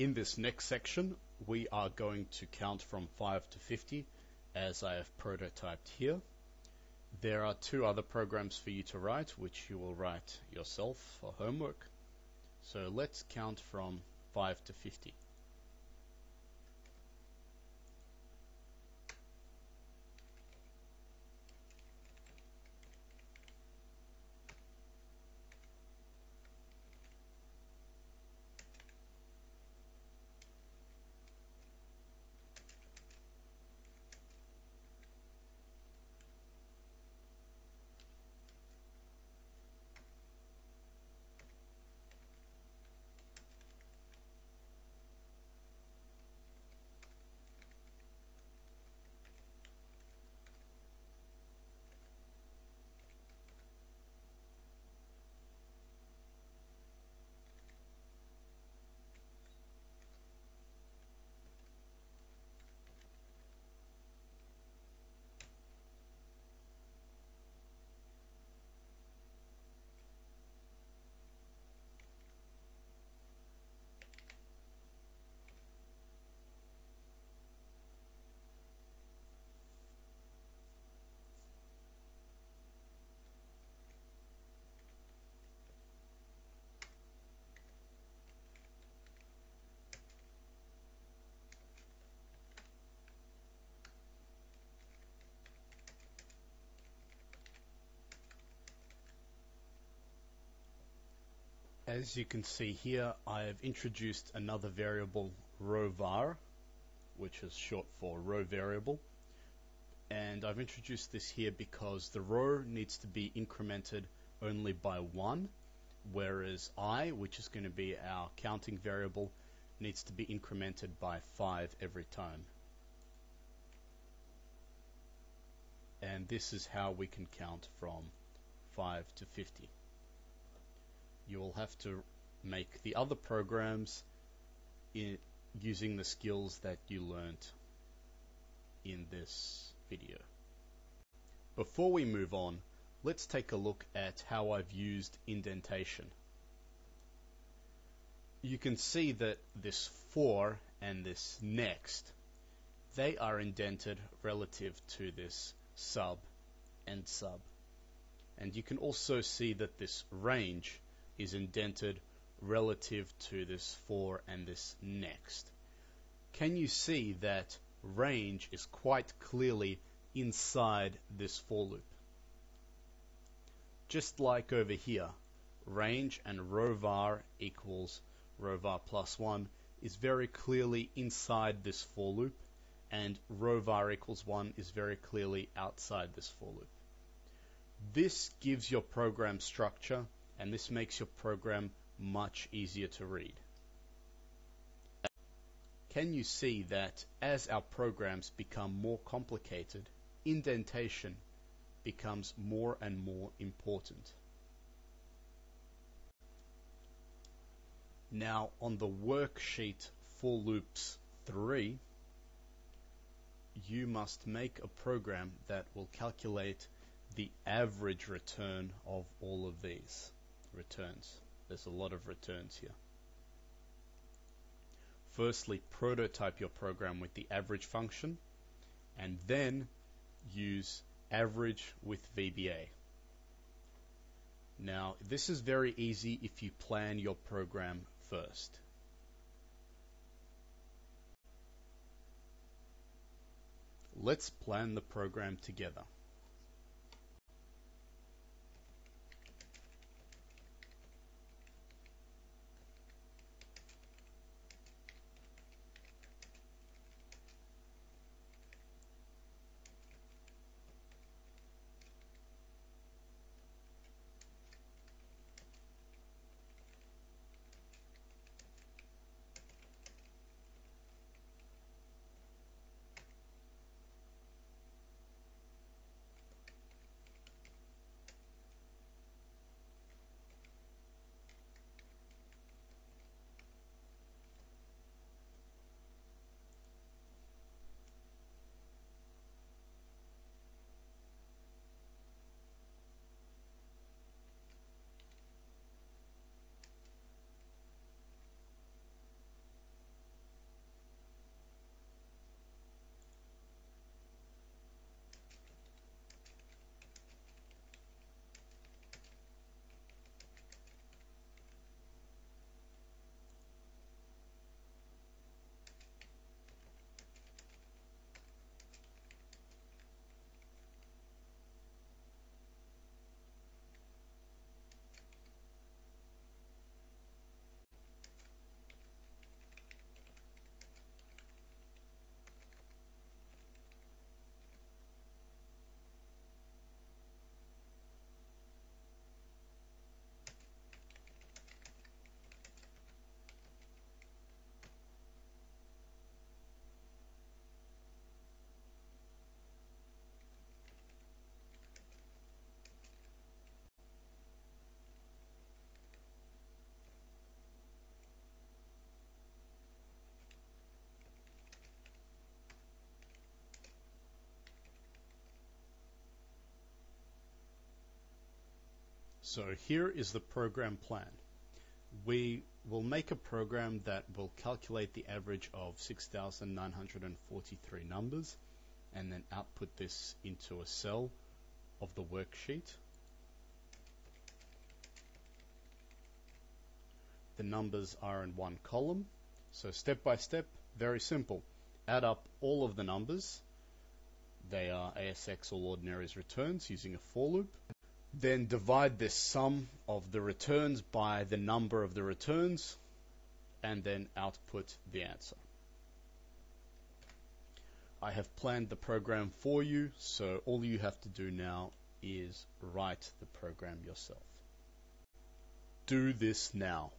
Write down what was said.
In this next section, we are going to count from 5 to 50 as I have prototyped here. There are two other programs for you to write, which you will write yourself for homework. So let's count from 5 to 50. As you can see here, I have introduced another variable, rowvar, which is short for row variable. And I've introduced this here because the row needs to be incremented only by 1, whereas I, which is going to be our counting variable, needs to be incremented by 5 every time. And this is how we can count from 5 to 50. You will have to make the other programs using the skills that you learnt in this video. Before we move on, let's take a look at how I've used indentation. You can see that this for and this next, they are indented relative to this sub and sub. And you can also see that this range is indented relative to this for and this next. Can you see that range is quite clearly inside this for loop? Just like over here, range and rowvar equals rowvar plus 1 is very clearly inside this for loop, and rowvar equals 1 is very clearly outside this for loop. This gives your program structure, and this makes your program much easier to read. Can you see that as our programs become more complicated, indentation becomes more and more important? Now on the worksheet for loops 3, you must make a program that will calculate the average return of all of these returns. There's a lot of returns here. Firstly, prototype your program with the average function, and then use average with VBA. Now, this is very easy if you plan your program first. Let's plan the program together. So here is the program plan. We will make a program that will calculate the average of 6,943 numbers and then output this into a cell of the worksheet. The numbers are in one column. So step by step, very simple. Add up all of the numbers. They are ASX All Ordinaries returns using a for loop. Then divide this sum of the returns by the number of the returns and then output the answer. I have planned the program for you, so all you have to do now is write the program yourself. Do this now.